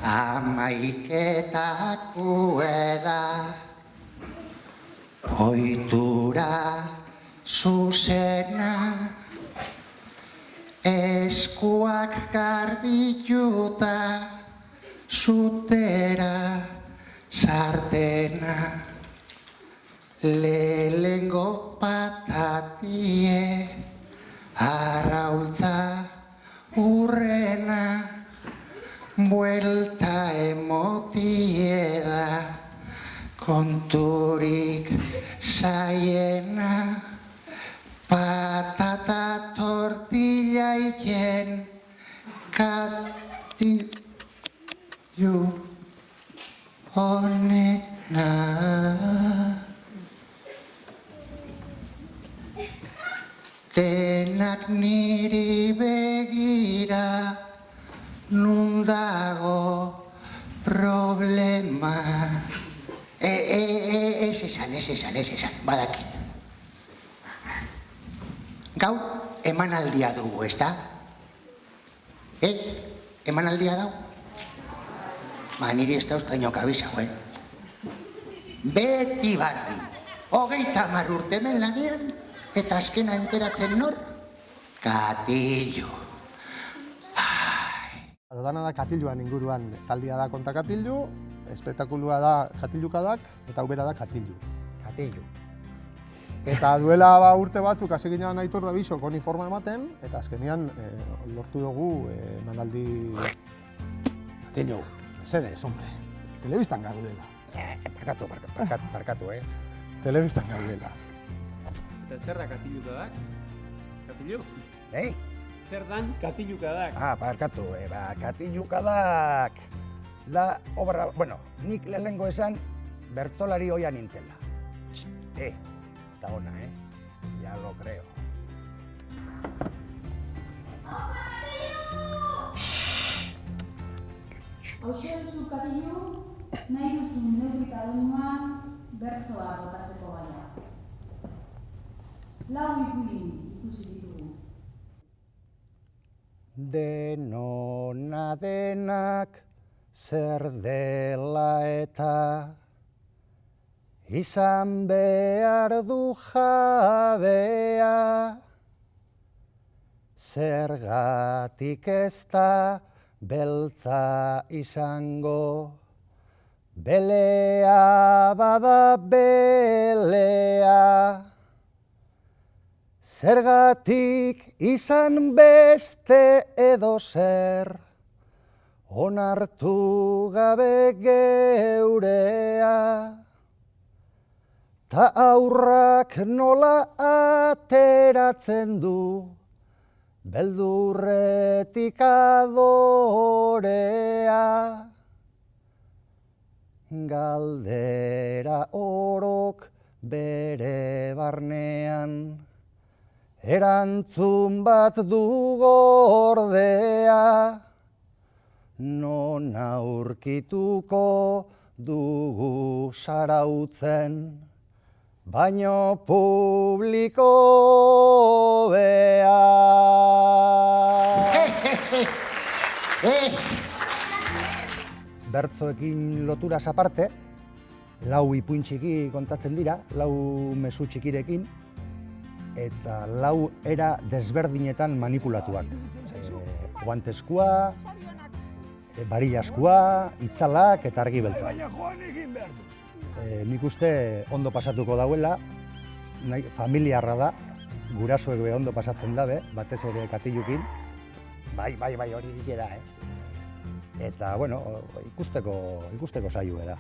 Amaiketak ueda, oitura zuzena, eskuak garbituta, zutera sartena. Lehengo patatie, arraultza urrena, buelta emotieda, konturik zaiena, patata tortilla iken, katilu honena. Denak niri begira, nun dago problema. Ez esan, badakit. Gau, emanaldia dugu, ez da? Emanaldia dau? Niri ez da ustaino kabizau, Beti barai, 30 urte hemen lanean, eta azkena enteratzen nor? Katilu. Dana da Katiluan inguruan, taldia da konta Katilu, espetakulua da Katilukadak, eta ubera da Katilu. Katilu. Eta duela urte batzuk hasi ginean Aitor da Bisok uniforma ematen, eta azkenean lortu dugu emanaldi... Katilu. Zedes, hombre. Telebistan gaudela. Barkatu, Telebistan gaudela. Eta zer da Katilukadak? Katilu? Zer dan Katilukadak? Barkatu, Katilukadak da obra, nik lehenengo esan bertzolari oia nintzela. Eta ona, ya lo creo. Hauxe duzu Katilu, nahi duzun neurrita dunuan bertzoa botatzeko gaia. 4 ipuin ikusi ditugu. Denona denak zer dela eta izan behar du jabea, zergatik ez da beltza izango, belea bada belea. Zergatik izan beste edo zer, onartu gabe geurea. Ta aurrak nola ateratzen du, beldurretik adorea. Galdera orok bere barnean, erantzun bat du gordea, non aurkituko dugu sarautzen, baino publiko bea. Bertzoekin loturaz aparte, 4 ipuin txiki kontatzen dira, 4 mezu txikirekin, eta 4 era desberdinetan manipulatuak. Guanteskua, barilaskua, itzalak eta argi beltza. Nik uste ondo pasatuko dauela, familiarra da, gurasoek be ondo pasatzen dabe, batez ere Katilukin. Bai, hori dike da, Eta, ikusteko saio da.